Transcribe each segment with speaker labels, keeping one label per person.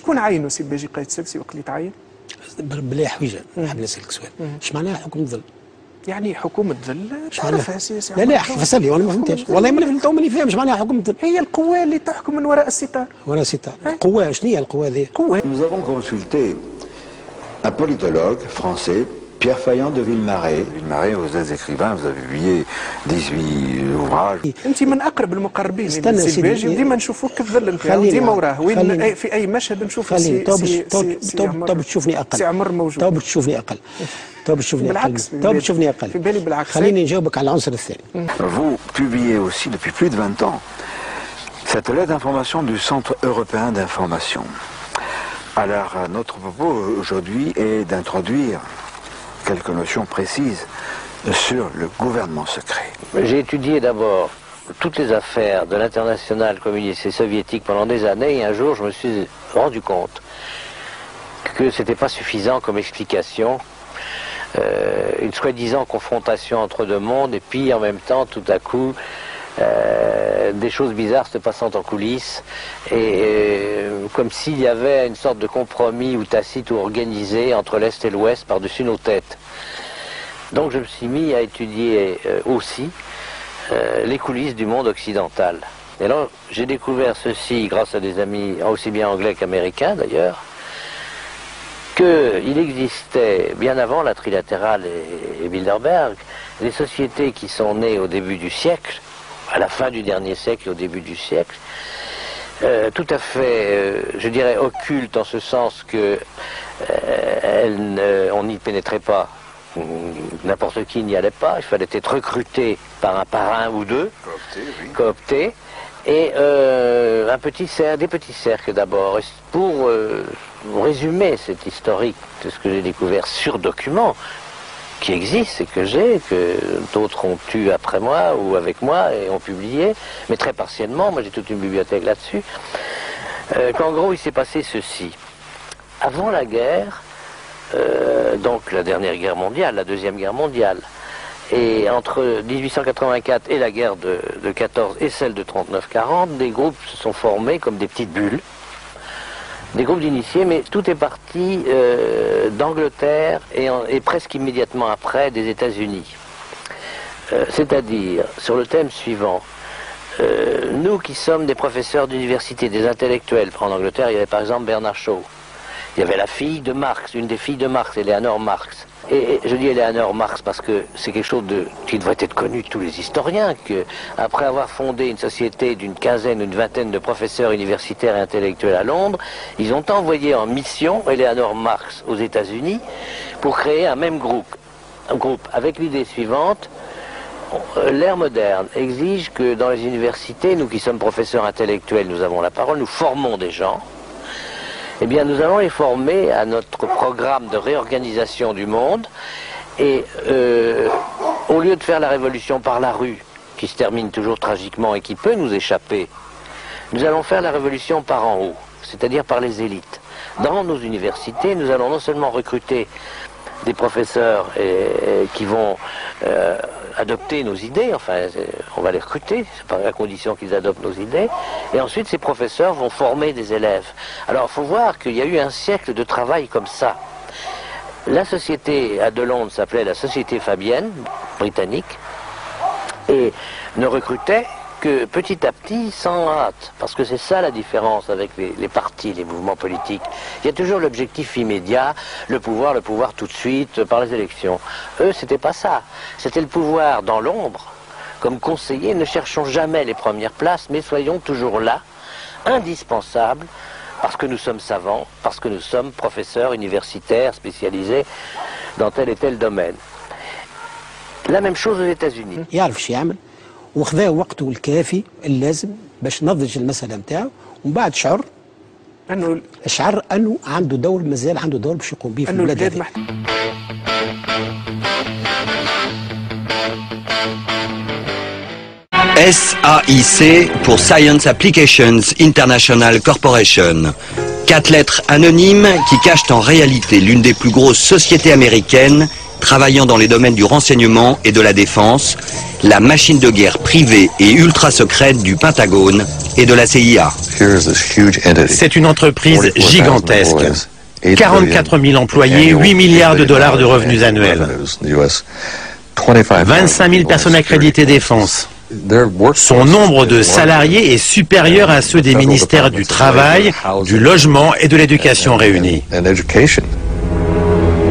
Speaker 1: شكون عينه سي باجي قايد سلسي وقت اللي تعين؟
Speaker 2: بلا حويجه نحب نسالك سؤال. اش معناها حكم الظل؟
Speaker 1: يعني حكومة ظل تعرفها سياسي.
Speaker 2: لا فسرني وانا ما فهمتش والله ماني فاهم اش معناها حكومة الظل.
Speaker 1: هي القوى اللي تحكم من وراء الستار.
Speaker 2: وراء الستار. القوى شنو هي القوى هذه؟
Speaker 3: Nous avons consulté un politologue français, Pierre Fayan de Villemarais. Villemarais, vous êtes écrivain, vous avez publié 18 ouvrages.
Speaker 1: انت من اقرب المقربين للسي باجي وديما نشوفوك كالظل نتاعو ديما وراه وين في اي مشهد نشوف
Speaker 2: تو تشوفني اقل.
Speaker 1: سي عمر موجود.
Speaker 2: تو تشوفني اقل.
Speaker 1: بالعكس
Speaker 2: تو تشوفني اقل.
Speaker 1: في بالي بالعكس.
Speaker 2: خليني نجاوبك على العنصر الثاني.
Speaker 3: Vous publiez aussi depuis plus de 20 ans cette lettre d'information du Centre européen d'information. Alors, notre propos aujourd'hui est d'introduire quelques notions précises sur le gouvernement secret.
Speaker 4: J'ai étudié d'abord toutes les affaires de l'international communiste et soviétique pendant des années et un jour je me suis rendu compte que ce n'était pas suffisant comme explication, une soi-disant confrontation entre deux mondes et puis en même temps tout à coup des choses bizarres se passant en coulisses et comme s'il y avait une sorte de compromis ou tacite ou organisé entre l'Est et l'Ouest par-dessus nos têtes. Donc je me suis mis à étudier aussi les coulisses du monde occidental. Et là j'ai découvert ceci grâce à des amis aussi bien anglais qu'américains d'ailleurs, qu'il existait bien avant la trilatérale et Bilderberg des sociétés qui sont nées au début du siècle, à la fin du dernier siècle et au début du siècle, tout à fait, je dirais, occultes en ce sens que on n'y pénétrait pas, n'importe qui n'y allait pas, il fallait être recruté par un ou deux, coopté, et des petits cercles d'abord. Pour résumer cet historique de ce que j'ai découvert sur document, qui existe et que j'ai, que d'autres ont eu après moi ou avec moi et ont publié, mais très partiellement, moi j'ai toute une bibliothèque là-dessus, qu'en gros il s'est passé ceci. Avant la guerre, donc la dernière guerre mondiale, la deuxième guerre mondiale, et entre 1884 et la guerre de 14 et celle de 39-40, des groupes se sont formés comme des petites bulles, des groupes d'initiés, mais tout est parti d'Angleterre et presque immédiatement après des États-Unis. C'est-à-dire, sur le thème suivant, nous qui sommes des professeurs d'université, des intellectuels, en Angleterre, il y avait par exemple Bernard Shaw, il y avait la fille de Marx, une des filles de Marx, Eleanor Marx. Et je dis Eleanor Marx parce que c'est quelque chose qui devrait être connu de tous les historiens, qu'après avoir fondé une société d'une quinzaine ou une vingtaine de professeurs universitaires et intellectuels à Londres, ils ont envoyé en mission Eleanor Marx aux États-Unis pour créer un même groupe avec l'idée suivante. L'ère moderne exige que dans les universités, nous qui sommes professeurs intellectuels, nous avons la parole, nous formons des gens. Eh bien, nous allons les former à notre programme de réorganisation du monde et au lieu de faire la révolution par la rue, qui se termine toujours tragiquement et qui peut nous échapper, nous allons faire la révolution par en haut, c'est-à-dire par les élites. Dans nos universités, nous allons non seulement recruter des professeurs qui vont adopter nos idées, enfin on va les recruter, à condition qu'ils adoptent nos idées, et ensuite ces professeurs vont former des élèves. Alors il faut voir qu'il y a eu un siècle de travail comme ça. La société de Londres s'appelait la Société Fabienne, britannique, et ne recrutait que petit à petit, sans hâte, parce que c'est ça la différence avec les partis, les mouvements politiques. Il y a toujours l'objectif immédiat, le pouvoir tout de suite, par les élections. Eux, c'était pas ça. C'était le pouvoir dans l'ombre, comme conseillers. Ne cherchons jamais les premières places, mais soyons toujours là, indispensables, parce que nous sommes savants, parce que nous sommes professeurs universitaires spécialisés dans tel et tel domaine. La même chose aux États-Unis.
Speaker 2: وخذا وقته الكافي اللازم باش نضج المسألة نتاعو ومن بعد شعر انه عنده دور مازال عنده دور باش يقوم به في البلاد هذه.
Speaker 5: SAIC pour Science Applications International Corporation. 4 lettres anonymes qui cachent en réalité l'une des plus grosses sociétés américaines travaillant dans les domaines du renseignement et de la défense, la machine de guerre privée et ultra secrète du Pentagone et de la CIA.
Speaker 6: C'est une entreprise gigantesque. 44 000 employés, 8 milliards de dollars de revenus annuels. 25 000 personnes accréditées défense. Son nombre de salariés est supérieur à ceux des ministères du Travail, du Logement et de l'Éducation réunis.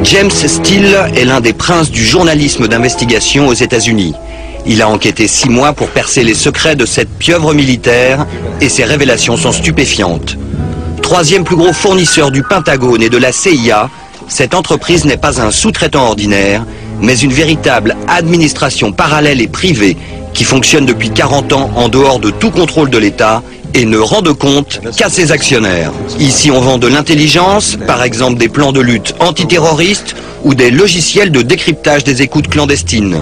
Speaker 5: James Steele est l'un des princes du journalisme d'investigation aux États-Unis. Il a enquêté 6 mois pour percer les secrets de cette pieuvre militaire et ses révélations sont stupéfiantes. Troisième plus gros fournisseur du Pentagone et de la CIA, cette entreprise n'est pas un sous-traitant ordinaire, mais une véritable administration parallèle et privée qui fonctionne depuis 40 ans en dehors de tout contrôle de l'État et ne rend de compte qu'à ses actionnaires. Ici, on vend de l'intelligence, par exemple des plans de lutte antiterroristes ou des logiciels de décryptage des écoutes clandestines.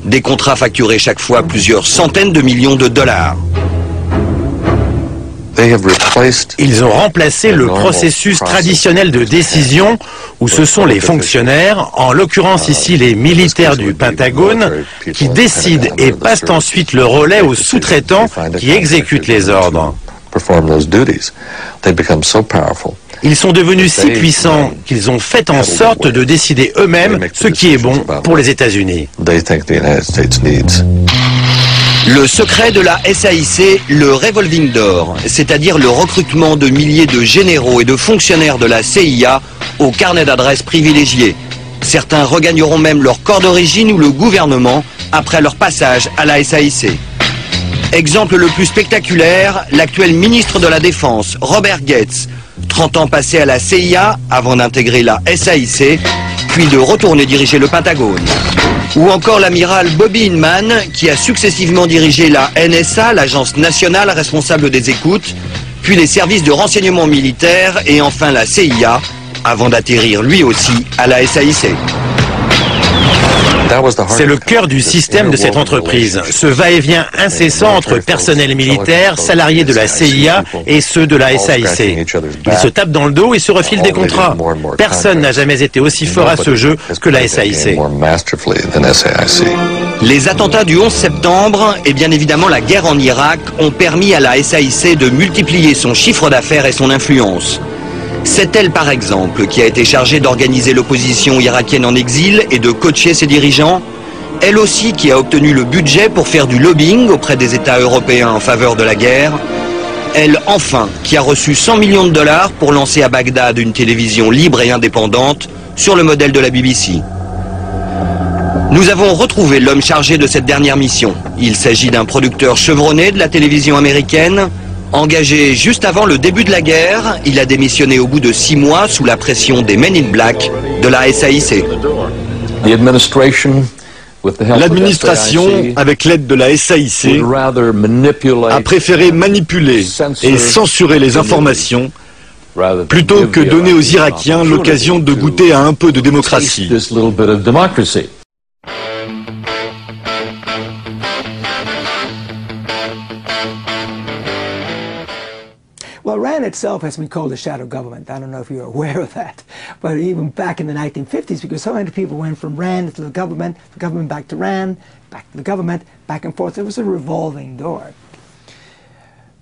Speaker 5: Des contrats facturés chaque fois plusieurs centaines de millions de dollars.
Speaker 6: Ils ont remplacé le processus traditionnel de décision où ce sont les fonctionnaires, en l'occurrence ici les militaires du Pentagone, qui décident et passent ensuite le relais aux sous-traitants qui exécutent les ordres. Ils sont devenus si puissants qu'ils ont fait en sorte de décider eux-mêmes ce qui est bon pour les États-Unis.
Speaker 5: Le secret de la SAIC, le revolving door, c'est-à-dire le recrutement de milliers de généraux et de fonctionnaires de la CIA au carnet d'adresses privilégié. Certains regagneront même leur corps d'origine ou le gouvernement après leur passage à la SAIC. Exemple le plus spectaculaire, l'actuel ministre de la Défense, Robert Gates, 30 ans passé à la CIA avant d'intégrer la SAIC, puis de retourner diriger le Pentagone. Ou encore l'amiral Bobby Inman, qui a successivement dirigé la NSA, l'agence nationale responsable des écoutes, puis les services de renseignement militaire et enfin la CIA, avant d'atterrir lui aussi à la SAIC.
Speaker 6: C'est le cœur du système de cette entreprise, ce va-et-vient incessant entre personnel militaire, salariés de la CIA et ceux de la SAIC. Ils se tapent dans le dos et se refilent des contrats. Personne n'a jamais été aussi fort à ce jeu que la SAIC.
Speaker 5: Les attentats du 11 septembre et bien évidemment la guerre en Irak ont permis à la SAIC de multiplier son chiffre d'affaires et son influence. C'est elle, par exemple, qui a été chargée d'organiser l'opposition irakienne en exil et de coacher ses dirigeants. Elle aussi qui a obtenu le budget pour faire du lobbying auprès des États européens en faveur de la guerre. Elle, enfin, qui a reçu 100 millions de dollars pour lancer à Bagdad une télévision libre et indépendante sur le modèle de la BBC. Nous avons retrouvé l'homme chargé de cette dernière mission. Il s'agit d'un producteur chevronné de la télévision américaine. Engagé juste avant le début de la guerre, il a démissionné au bout de 6 mois sous la pression des Men in Black de la SAIC.
Speaker 7: L'administration, avec l'aide de la SAIC, a préféré manipuler et censurer les informations plutôt que donner aux Irakiens l'occasion de goûter à un peu de démocratie.
Speaker 8: Well, RAND itself has been called a shadow government. I don't know if you're aware of that. But even back in the 1950s, because so many people went from RAND to the government back to RAND, back to the government, back and forth. It was a revolving door.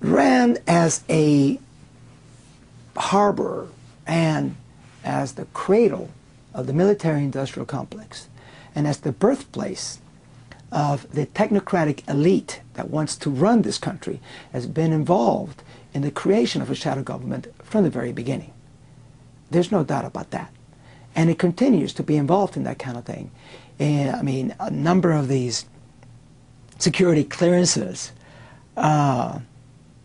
Speaker 8: RAND as a harbor and as the cradle of the military-industrial complex and as the birthplace of the technocratic elite that wants to run this country has been involved in the creation of a shadow government from the very beginning. There's no doubt about that. And it continues to be involved in that kind of thing. And, I mean, a number of these security clearances have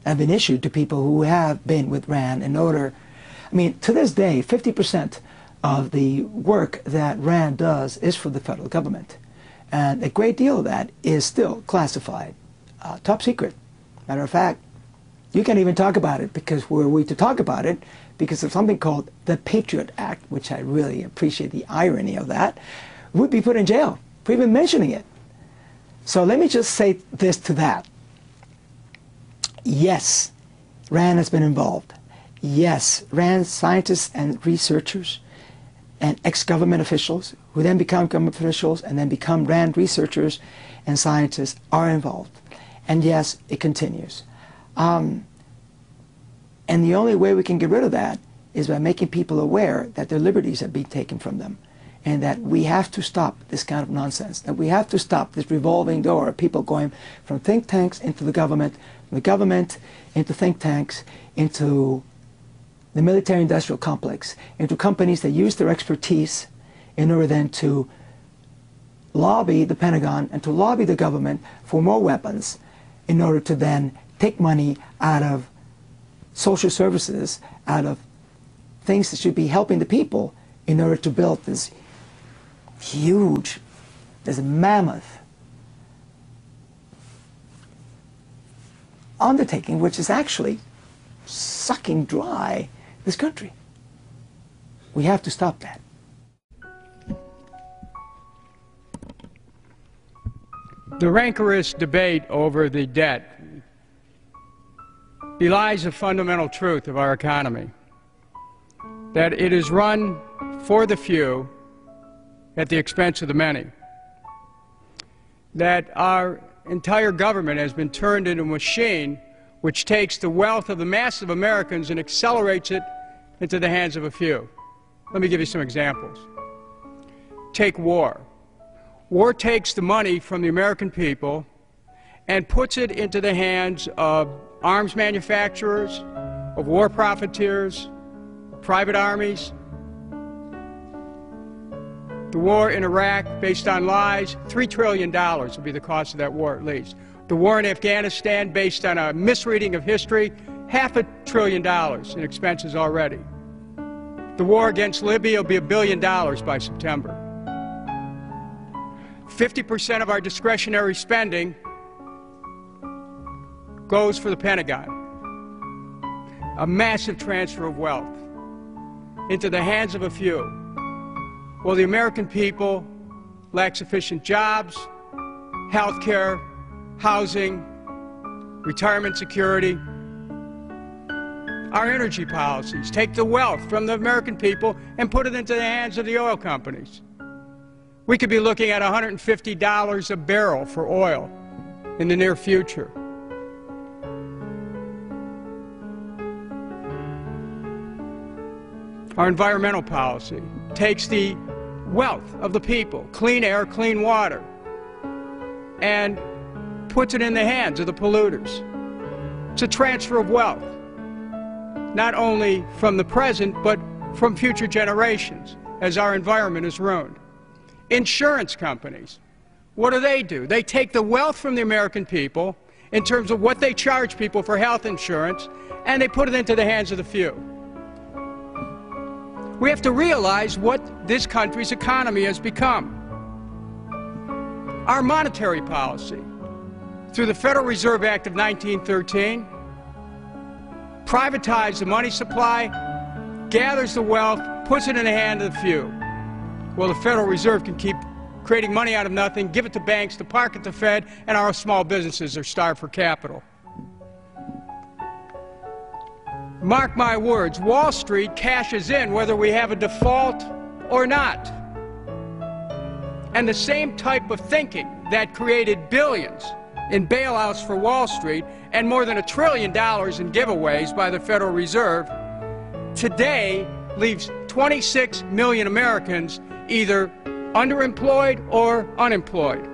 Speaker 8: been issued to people who have been with RAND in order, I mean, to this day, 50% of the work that RAND does is for the federal government. And a great deal of that is still classified, top secret. Matter of fact, you can't even talk about it because were we to talk about it, because of something called the Patriot Act, which I really appreciate the irony of that, we'd be put in jail for even mentioning it. So let me just say this to that. Yes, RAND has been involved. Yes, RAND scientists and researchers and ex-government officials who then become government officials and then become RAND researchers and scientists are involved. And yes, it continues. And the only way we can get rid of that is by making people aware that their liberties have been taken from them, and that we have to stop this kind of nonsense, that we have to stop this revolving door of people going from think tanks into the government, from the government into think tanks, into the military-industrial complex, into companies that use their expertise in order then to lobby the Pentagon and to lobby the government for more weapons in order to then take money out of social services, out of things that should be helping the people in order to build this huge, this mammoth undertaking which is actually sucking dry this country. We have to stop that.
Speaker 9: The rancorous debate over the debt belies the fundamental truth of our economy, that it is run for the few at the expense of the many, that our entire government has been turned into a machine which takes the wealth of the mass of Americans and accelerates it into the hands of a few. Let me give you some examples. Take war. War takes the money from the American people and puts it into the hands of arms manufacturers, of war profiteers, private armies. The war in Iraq, based on lies, $3 trillion will be the cost of that war at least. The war in Afghanistan, based on a misreading of history, $500 billion in expenses already. The war against Libya will be $1 billion by September. 50% of our discretionary spending goes for the Pentagon. A massive transfer of wealth into the hands of a few. Well, the American people lack sufficient jobs, health care, housing, retirement security. Our energy policies take the wealth from the American people and put it into the hands of the oil companies. We could be looking at $150 a barrel for oil in the near future. Our environmental policy takes the wealth of the people, clean air, clean water, and puts it in the hands of the polluters. It's a transfer of wealth, not only from the present, but from future generations, as our environment is ruined. Insurance companies, what do? They take the wealth from the American people in terms of what they charge people for health insurance, and they put it into the hands of the few. We have to realize what this country's economy has become. Our monetary policy, through the Federal Reserve Act of 1913, privatized the money supply, gathers the wealth, puts it in the hand of the few. Well, the Federal Reserve can keep creating money out of nothing, give it to banks, to park at the Fed, and our small businesses are starved for capital. Mark my words, Wall Street cashes in whether we have a default or not. And the same type of thinking that created billions in bailouts for Wall Street and more than $1 trillion in giveaways by the Federal Reserve today leaves 26 million Americans either underemployed or unemployed.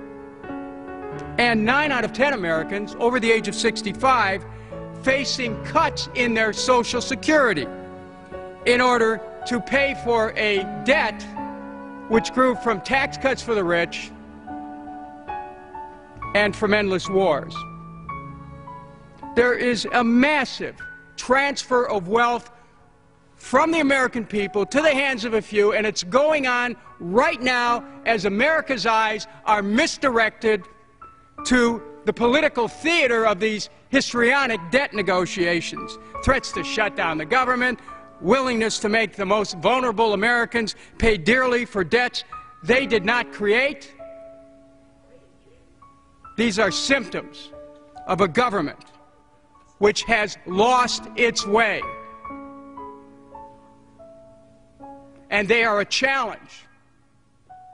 Speaker 9: And 9 out of 10 Americans over the age of 65 facing cuts in their Social Security in order to pay for a debt which grew from tax cuts for the rich and from endless wars. There is a massive transfer of wealth from the American people to the hands of a few, and it's going on right now as America's eyes are misdirected to the political theater of these histrionic debt negotiations, threats to shut down the government, willingness to make the most vulnerable Americans pay dearly for debts they did not create. These are symptoms of a government which has lost its way. And they are a challenge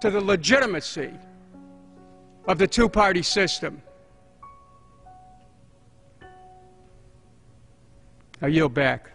Speaker 9: to the legitimacy of the two-party system. I yield back.